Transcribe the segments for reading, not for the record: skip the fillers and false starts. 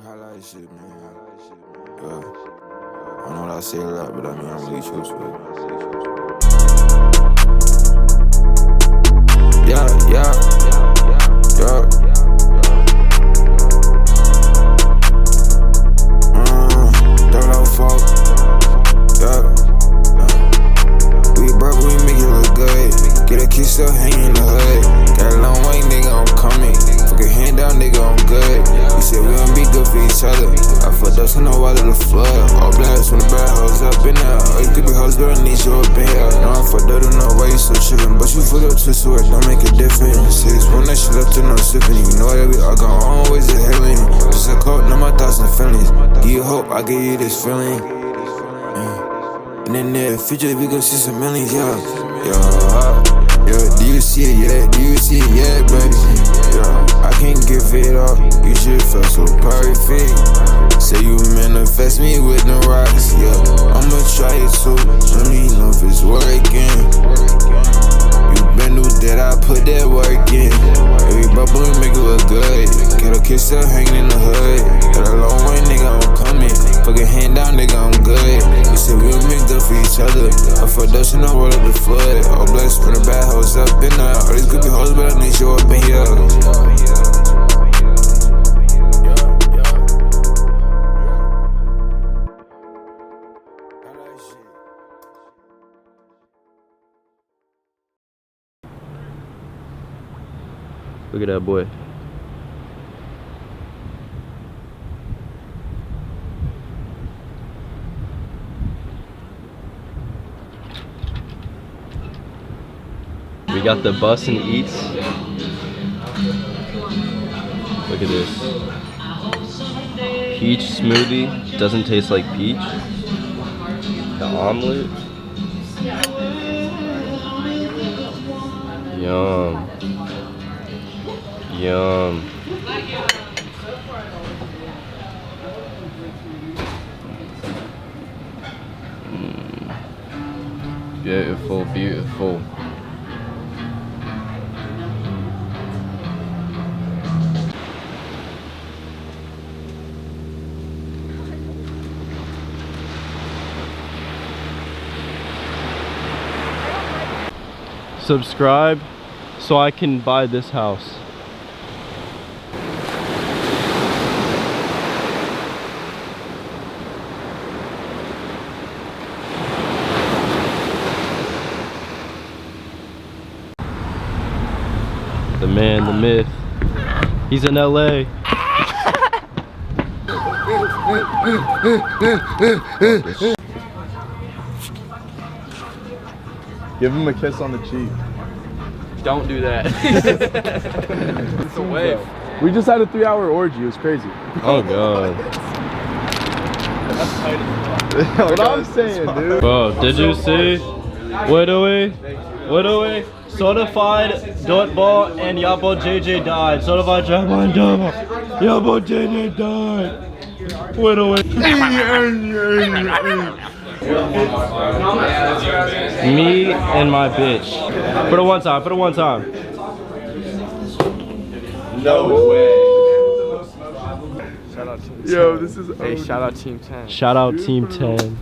highlight shit, man. Yeah. I know what I say a lot, but I mean, I'm really true to it. Yeah. Don't know folk. Yeah. We broke, we make it look good. Get a kiss up, hang in the hood. Got a long way, nigga, I'm coming. Fuck a hand down, nigga, I'm good. We said we don't be good for each other. I fucked up, so no water to flood. All blast when the bad hoes up in there. All you could be hoes, girl, need you up in here. No, I fucked up, no way, you so trippin'. But you fucked up to so it don't make a difference. It's one that shit up to no sippin'. You know that we all gone always a healing. Just a quote, know my thoughts and feelings. Give you hope, I give you this feeling. And in the future, we gon' see some millions, yeah. Do you see it yet? Do you see it yet, baby? Yeah, I can't give it up. You should feel so perfect. Say you manifest me with no rocks, yeah. I'ma try it too. Let me know if it's working. You been knew that I put that work in. Every bubble we make it look good. Get a kiss up hanging in the hood. Got a long way, nigga, I'm coming. Fucking hand down, nigga, I'm good. We said we don't make good for each other. I fucked up, so no water to flood. All blessed from the bad hoes up in there. All these good be hoes, but I need you up in here. Look at that boy. We got the bus and eats. Look at this. Peach smoothie. Doesn't taste like peach. The omelet. Yum. Yum. Beautiful, beautiful. Subscribe so I can buy this house. The man, the myth. He's in LA. Give him a kiss on the cheek. Don't do that. It's a wave. We just had a 3-hour orgy. It was crazy. Oh god. What I'm saying, dude. Bro, did you see? What do we? Certified Dotball and Yabo JJ died. Certified Drama and Dama. Yabo JJ died. What do we? Me and my bitch. For the one time. No way. Shout out Team 10. Yo, this is Hey, shout out Team 10. Shout out Team 10.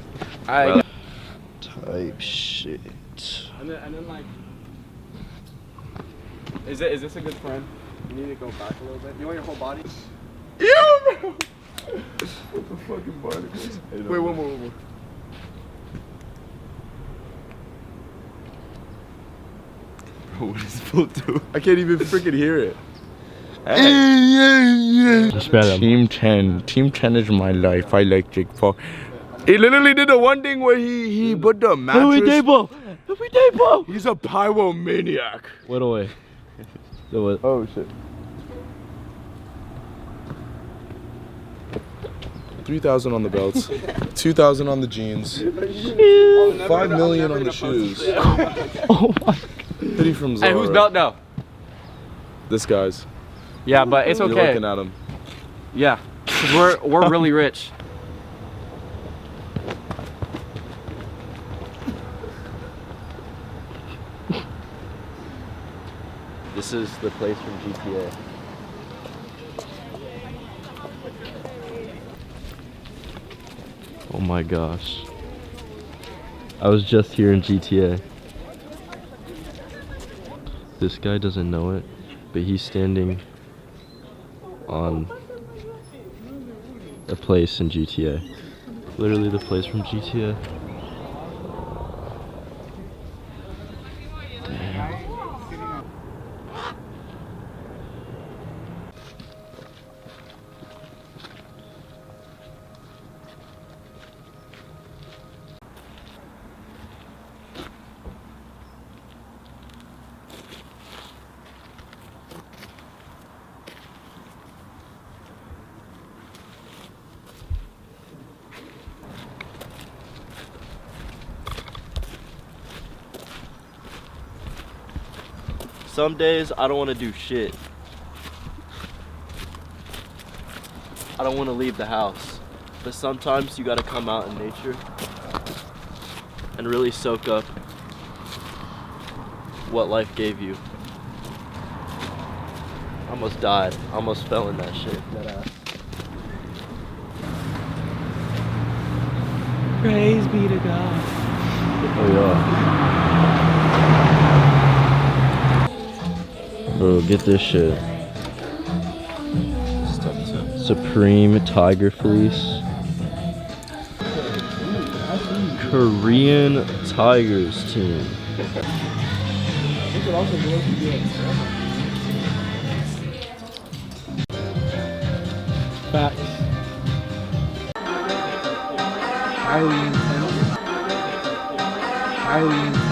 Alright. Type shit. And then like, is this a good friend? You need to go back a little bit. You want your whole body? Yo, bro. What the fucking body? Wait, one more. Bro, what is Phil do? I can't even freaking hear it. Team 10. Team 10 is my life. I like Jake Paul. He literally did the one thing where he put the mattress. He's a pyromaniac. What away? Oh shit. 3,000 on the belts, 2,000 on the jeans, 5 million on the shoes. Oh my god. Hoodie from Zara. Hey, whose belt now? This guy's. Yeah, but it's You're okay. looking at him. Yeah, cause we're really rich. This is the place from GTA. Oh my gosh. I was just here in GTA. This guy doesn't know it, but he's standing on a place in GTA. Literally the place from GTA. Some days I don't want to do shit. I don't want to leave the house. But sometimes you gotta come out in nature and really soak up what life gave you. I almost died. I almost fell in that shit. Praise be to God. Oh yeah. Bro, get this shit. Supreme Tiger Fleece. Korean Tigers team. Facts. Highly intense. Highly intense.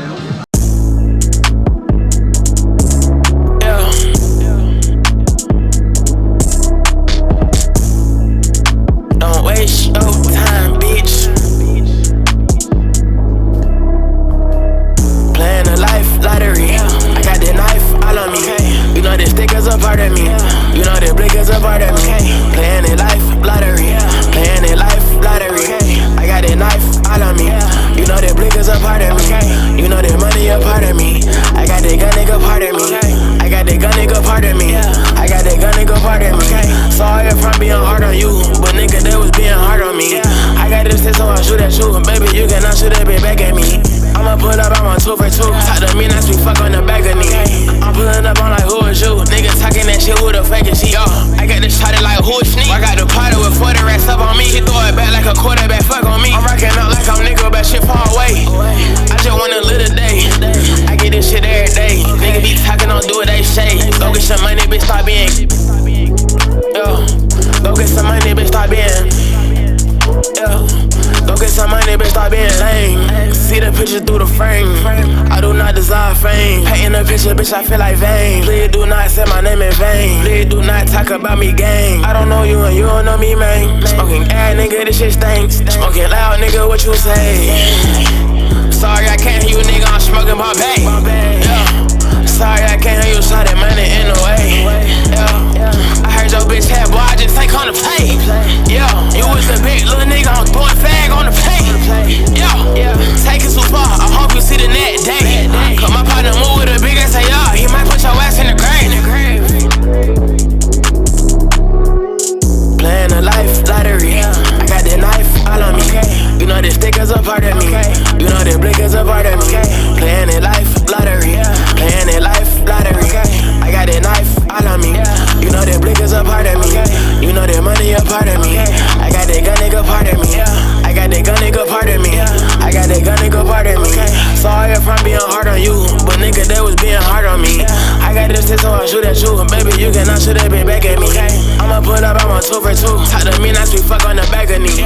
Through the frame, I do not desire fame. Painting a picture, bitch, I feel like vain. Please do not say my name in vain. Please do not talk about me, gang. I don't know you and you don't know me, man. Smoking ass, nigga, this shit stinks. Smoking loud, nigga, what you say? Sorry, I can't hear you, nigga, I'm smoking my bag. Yeah. Sorry, I can't hear you, saw that money in the way. Yeah. I heard your bitch had boy, I just take on the play. Yeah, you was a big little nigga, I'm throwing fag on the play. Yeah, take it too far, I hope you see the next day. Cause my partner move with a big ass AR, he might put your ass in the grave. Playing a life lottery, I got that knife all on me. You know this stick is a part of me. You know that blick is a part of me. Playing a life lottery, playing a life lottery. I got that knife all on me. You know that blick is a part of me. You know that money a part of me. I got that gun nigga part of me. I got that gun nigga part of me. I got that gun nigga part of me. Sorry if I'm being hard on you, but nigga that was being hard on me. I got this shit so I shoot at you, baby you cannot shoot that bitch back at me. I'ma pull up, I'm on 2 for 2. Talk to me, not sweet fuck on the back of me.